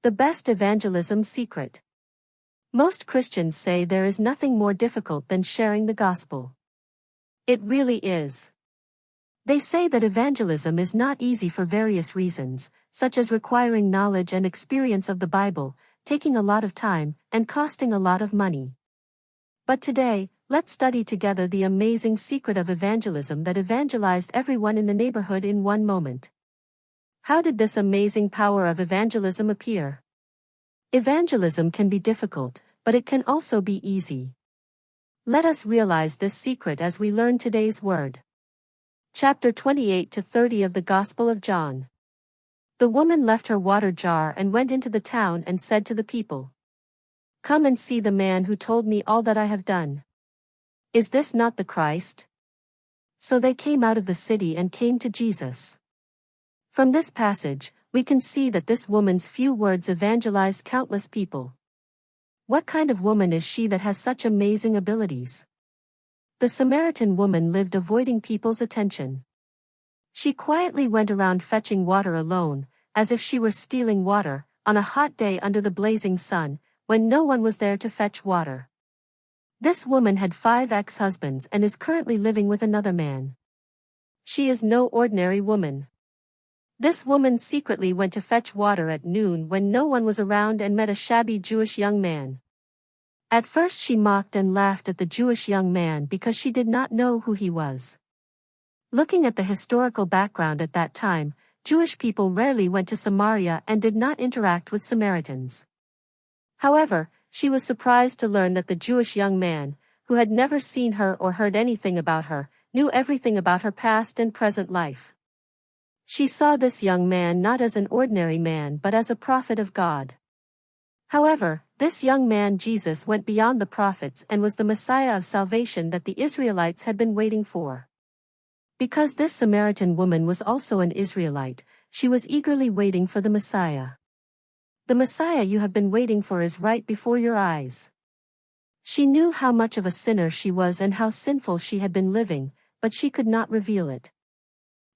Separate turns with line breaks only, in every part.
The best evangelism secret. Most Christians say there is nothing more difficult than sharing the gospel. It really is. They say that evangelism is not easy for various reasons, such as requiring knowledge and experience of the Bible, taking a lot of time, and costing a lot of money. But today, let's study together the amazing secret of evangelism that evangelized everyone in the neighborhood in one moment. How did this amazing power of evangelism appear? Evangelism can be difficult, but it can also be easy. Let us realize this secret as we learn today's word. Chapter 28 to 30 of the Gospel of John. The woman left her water jar and went into the town and said to the people, "Come and see the man who told me all that I have done. Is this not the Christ?" So they came out of the city and came to Jesus. From this passage, we can see that this woman's few words evangelized countless people. What kind of woman is she that has such amazing abilities? The Samaritan woman lived avoiding people's attention. She quietly went around fetching water alone, as if she were stealing water, on a hot day under the blazing sun, when no one was there to fetch water. This woman had 5 ex-husbands and is currently living with another man. She is no ordinary woman. This woman secretly went to fetch water at noon when no one was around and met a shabby Jewish young man. At first she mocked and laughed at the Jewish young man because she did not know who he was. Looking at the historical background at that time, Jewish people rarely went to Samaria and did not interact with Samaritans. However, she was surprised to learn that the Jewish young man, who had never seen her or heard anything about her, knew everything about her past and present life. She saw this young man not as an ordinary man but as a prophet of God. However, this young man Jesus went beyond the prophets and was the Messiah of salvation that the Israelites had been waiting for. Because this Samaritan woman was also an Israelite, she was eagerly waiting for the Messiah. The Messiah you have been waiting for is right before your eyes. She knew how much of a sinner she was and how sinful she had been living, but she could not reveal it.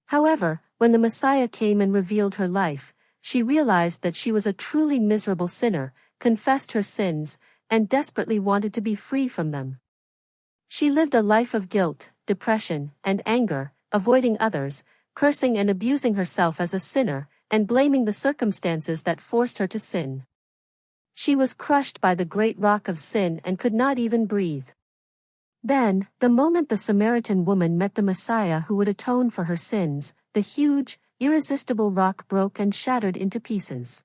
However, when the Messiah came and revealed her life, she realized that she was a truly miserable sinner, confessed her sins, and desperately wanted to be free from them. She lived a life of guilt, depression, and anger, avoiding others, cursing and abusing herself as a sinner, and blaming the circumstances that forced her to sin. She was crushed by the great rock of sin and could not even breathe. Then, the moment the Samaritan woman met the Messiah who would atone for her sins, the huge, irresistible rock broke and shattered into pieces.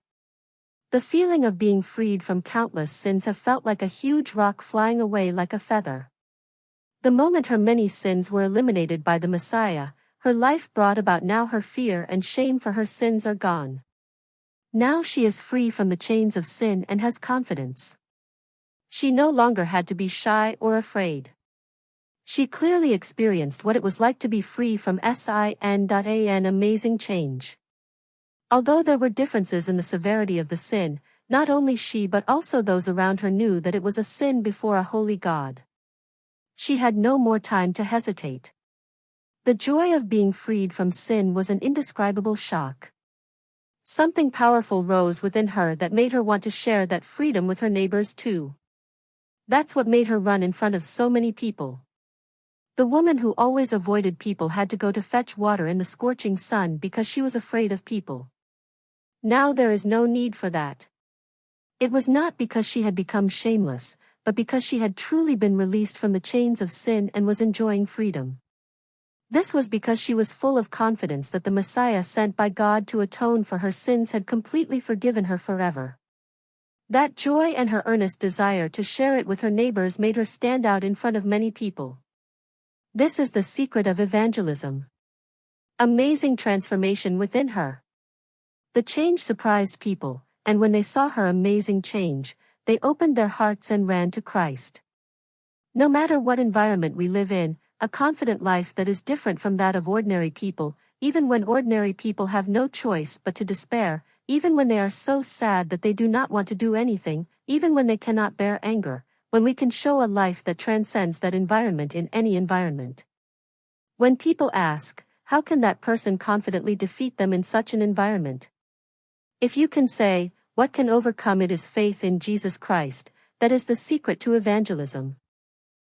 The feeling of being freed from countless sins have felt like a huge rock flying away like a feather. The moment her many sins were eliminated by the Messiah, her life brought about now her fear and shame for her sins are gone. Now she is free from the chains of sin and has confidence. She no longer had to be shy or afraid. She clearly experienced what it was like to be free from sin. Amazing change. Although there were differences in the severity of the sin, not only she but also those around her knew that it was a sin before a holy God. She had no more time to hesitate. The joy of being freed from sin was an indescribable shock. Something powerful rose within her that made her want to share that freedom with her neighbors too. That's what made her run in front of so many people. The woman who always avoided people had to go to fetch water in the scorching sun because she was afraid of people. Now there is no need for that. It was not because she had become shameless, but because she had truly been released from the chains of sin and was enjoying freedom. This was because she was full of confidence that the Messiah sent by God to atone for her sins had completely forgiven her forever. That joy and her earnest desire to share it with her neighbors made her stand out in front of many people. This is the secret of evangelism. Amazing transformation within her. The change surprised people, and when they saw her amazing change, they opened their hearts and ran to Christ. No matter what environment we live in, a confident life that is different from that of ordinary people, even when ordinary people have no choice but to despair, even when they are so sad that they do not want to do anything, even when they cannot bear anger, when we can show a life that transcends that environment in any environment. When people ask, how can that person confidently defeat them in such an environment? If you can say, what can overcome it is faith in Jesus Christ. That is the secret to evangelism.